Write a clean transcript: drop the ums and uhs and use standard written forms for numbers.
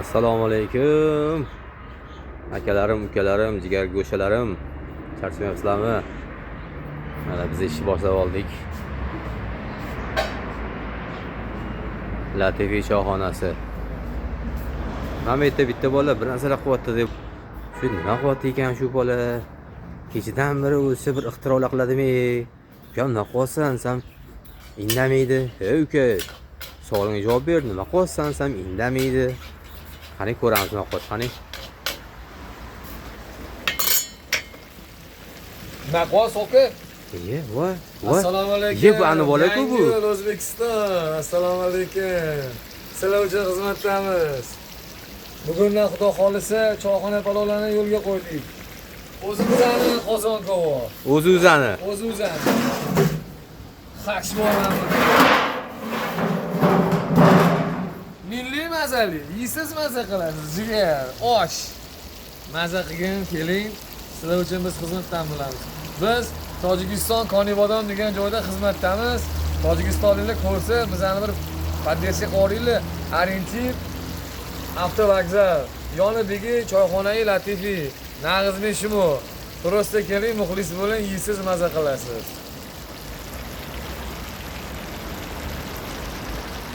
Assalomu alaykum. Akalarim, ukalarim, jigar go'shalarim. Charchamayapsizlarmi? Mana biz ishni boshlab oldik. Latifiy choyxonasi. Mana bitta bola bir narsalar qilyapti deb. Shu nima qilyapti ekan shu bola? Kechidan beri o'zi bir ixtirolar qiladimi? Uka, nima qilyapsan sen? Indamaydi. Ey uka, savolingga javob ber. Nima qilyapsan sen? Indamaydi. Qani ko'ramiz nima qilyapti, qani. Nima qilyapsiz aka? Voy. Assalomu alaykum. Ye bu ani bola-ku bu. Yangi yil O'zbekiston. Assalomu alaykum. Sizlar uchun xizmatdamiz. Bugundan Xudo xolisa choyxona palovlarini yo'lga qo'ydik. O'zimizni qozon kovo. O'zini. O'zimizni. Xashboramiz. Milliy mazali, yeysiz maza qilasiz, jigar, osh. Maza qilgin, keling. Sizlar uchun biz xizmatdan bo'lamiz. Biz Tojikiston Konibodon degan joyda xizmatdamiz. Tojikistonliklar ko'rsa, bizani bir podversiya qo'yinglar. Orientir avtovokzal, yonidagi choyxonai Latifiy, Nag'izmi Shimo. Prosta keling, muxlis bo'ling, yeysiz maza qilasiz.